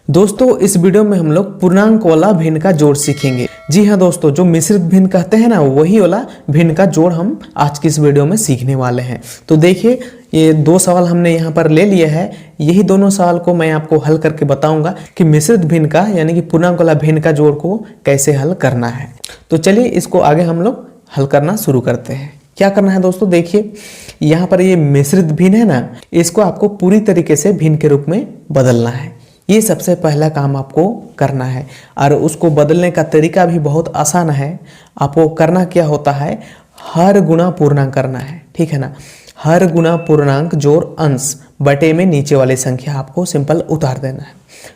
दोस्तों इस वीडियो में हम लोग पूर्णांक वाला भिन्न का जोड़ सीखेंगे। जी हाँ दोस्तों, जो मिश्रित भिन्न कहते हैं ना, वही वाला भिन्न का जोड़ हम आज की इस वीडियो में सीखने वाले हैं। तो देखिए, ये दो सवाल हमने यहाँ पर ले लिया है। यही दोनों सवाल को मैं आपको हल करके बताऊंगा कि मिश्रित भिन्न का यानी कि पूर्णांक वाला भिन्न का जोड़ को कैसे हल करना है। तो चलिए इसको आगे हम लोग हल करना शुरू करते हैं। क्या करना है दोस्तों, देखिए यहाँ पर ये मिश्रित भिन्न है ना, इसको आपको पूरी तरीके से भिन्न के रूप में बदलना है। ये सबसे पहला काम आपको करना है और उसको बदलने का तरीका भी बहुत आसान है। आपको करना क्या होता है, हर गुणा पूर्णांक करना है, ठीक है ना। हर गुणा पूर्णांक जोड़ अंश बटे में नीचे वाली संख्या आपको सिंपल उतार देना है।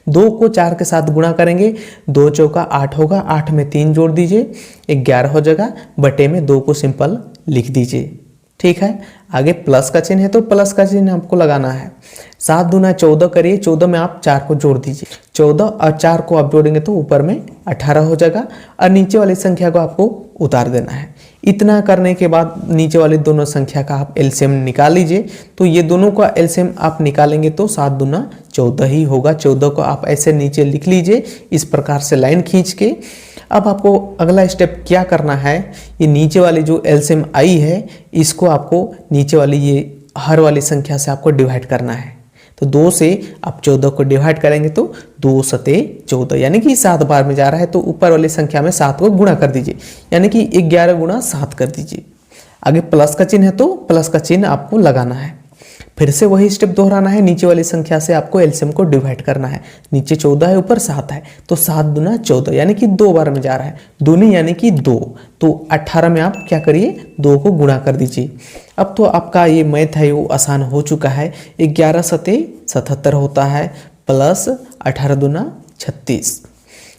2 को 4 के साथ गुणा करेंगे, 2 चौका 8 होगा, 8 में 3 जोड़ दीजिए, 11 हो जाएगा, बटे में 2 को सिंपल लिख दीजिए, ठीक है। आगे प्लस का चिन्ह है तो प्लस का चिन्ह आपको लगाना है। 7 दूना 14 करिए, 14 में आप 4 को जोड़ दीजिए, 14 और 4 को आप जोड़ेंगे तो ऊपर में 18 हो जाएगा और नीचे वाली संख्या को आपको उतार देना है। इतना करने के बाद नीचे वाली दोनों संख्या का आप एलसीएम निकाल लीजिए। तो ये दोनों का एलसीएम आप निकालेंगे तो 7 दूना 14 ही होगा। 14 को आप ऐसे नीचे लिख लीजिए, इस प्रकार से लाइन खींच के। अब आपको अगला स्टेप क्या करना है, ये नीचे वाली जो एलसीएम आई है इसको आपको नीचे वाली ये हर वाली संख्या से आपको डिवाइड करना है। तो 2 से आप 14 को डिवाइड करेंगे तो 2 सते 14 यानी कि 7 बार में जा रहा है तो ऊपर वाली संख्या में 7 को गुणा कर दीजिए, यानी कि 11 गुणा 7 कर दीजिए। आगे प्लस का चिन्ह है तो प्लस का चिन्ह आपको लगाना है। फिर से वही स्टेप दोहराना है, नीचे वाली संख्या से आपको एलसीएम को डिवाइड करना है। नीचे 14 है, ऊपर 7 है तो 7 दूना 14 यानी कि 2 बार में जा रहा है, दूनी यानी कि 2। तो 18 में आप क्या करिए, 2 को गुणा कर दीजिए। अब तो आपका ये मैथ है वो आसान हो चुका है। 11 सते 77 होता है, प्लस 18 दूना 36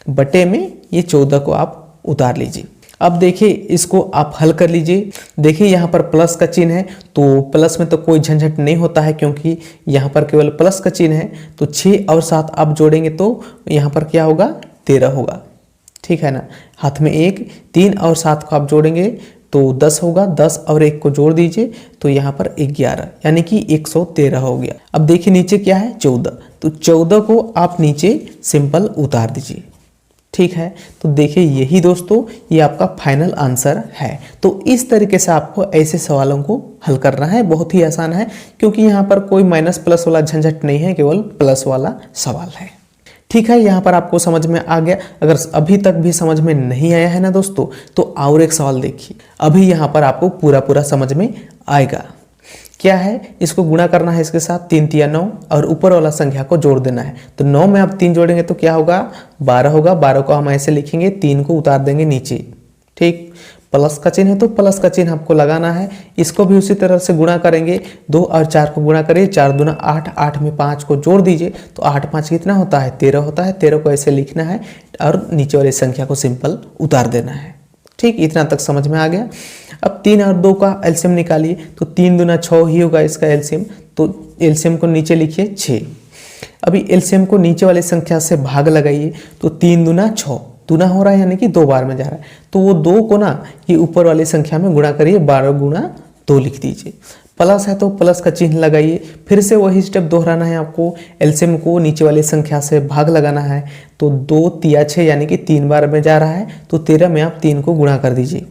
बटे में ये 14 को आप उतार लीजिए। अब देखिए इसको आप हल कर लीजिए। देखिए यहाँ पर प्लस का चिन्ह है तो प्लस में तो कोई झंझट नहीं होता है क्योंकि यहाँ पर केवल प्लस का चिन्ह है। तो 6 और 7 आप जोड़ेंगे तो यहाँ पर क्या होगा, 13 होगा, ठीक है ना। हाथ में 1, 3 और 7 को आप जोड़ेंगे तो 10 होगा, 10 और 1 को जोड़ दीजिए तो यहाँ पर 11 यानी कि 113 हो गया। अब देखिए नीचे क्या है, 14, तो 14 को आप नीचे सिंपल उतार दीजिए, ठीक है। तो देखिए यही दोस्तों ये आपका फाइनल आंसर है। तो इस तरीके से आपको ऐसे सवालों को हल करना है। बहुत ही आसान है क्योंकि यहाँ पर कोई माइनस प्लस वाला झंझट नहीं है, केवल प्लस वाला सवाल है, ठीक है। यहाँ पर आपको समझ में आ गया। अगर अभी तक भी समझ में नहीं आया है ना दोस्तों, तो और एक सवाल देखिए, अभी यहाँ पर आपको पूरा समझ में आएगा। क्या है, इसको गुणा करना है इसके साथ, 3 तिया 9 और ऊपर वाला संख्या को जोड़ देना है। तो 9 में आप 3 जोड़ेंगे तो क्या होगा, 12 होगा। 12 को हम ऐसे लिखेंगे, 3 को उतार देंगे नीचे, ठीक। प्लस का चिन्ह है तो प्लस का चिन्ह आपको लगाना है। इसको भी उसी तरह से गुणा करेंगे, 2 और 4 को गुणा करिए, 4 दूना 8, 8 में 5 को जोड़ दीजिए तो 8 5 कितना होता है, 13 होता है। 13 को ऐसे लिखना है और नीचे वाली संख्या को सिंपल उतार देना है, ठीक। इतना तक समझ में आ गया। अब 3 और 2 का एलसीएम निकालिए तो 3 दूना 6 ही होगा इसका एलसीएम। तो एलसीएम को नीचे लिखिए 6। अभी एलसीएम को नीचे वाली संख्या से भाग लगाइए तो 3 दूना 6, दूना हो रहा है यानी कि 2 बार में जा रहा है। तो वो 2 को ना ये ऊपर वाली संख्या में गुणा करिए, 12 गुणा 2 लिख दीजिए। प्लस है तो प्लस का चिन्ह लगाइए। फिर से वही स्टेप दोहराना है आपको, एलसीएम को नीचे वाली संख्या से भाग लगाना है। तो 2 तिया 6 यानी कि 3 बार में जा रहा है तो 13 में आप 3 को गुणा कर दीजिए।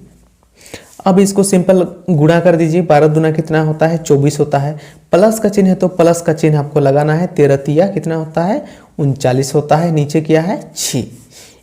अब इसको सिंपल गुणा कर दीजिए, 12 दूना कितना होता है, 24 होता है। प्लस का चिन्ह है तो प्लस का चिन्ह आपको लगाना है। 13 तिया कितना होता है, 39 होता है। नीचे क्या है, 6।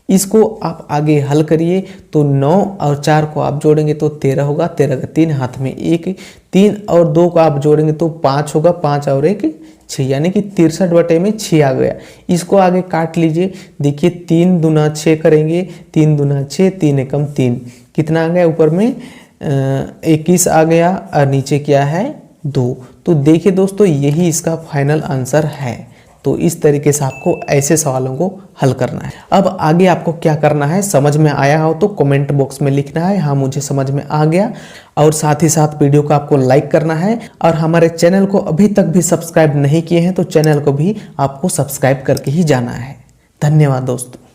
इसको आप आगे हल करिए तो 9 और 4 को आप जोड़ेंगे तो 13 होगा। 13 का 3, हाथ में 1, 3 और 2 को आप जोड़ेंगे तो 5 होगा। 5 और 1 6 यानी कि 63 बटे में 6 आ गया। इसको आगे काट लीजिए। देखिए 3 दूना 6 करेंगे, 3 दूना 6, 3 एकम 3 कितना आ गया, ऊपर में 21 आ गया और नीचे क्या है, 2। तो देखिए दोस्तों यही इसका फाइनल आंसर है। तो इस तरीके से आपको ऐसे सवालों को हल करना है। अब आगे आपको क्या करना है, समझ में आया हो तो कमेंट बॉक्स में लिखना है हाँ मुझे समझ में आ गया। और साथ ही साथ वीडियो को आपको लाइक करना है और हमारे चैनल को अभी तक भी सब्सक्राइब नहीं किए हैं तो चैनल को भी आपको सब्सक्राइब करके ही जाना है। धन्यवाद दोस्तों।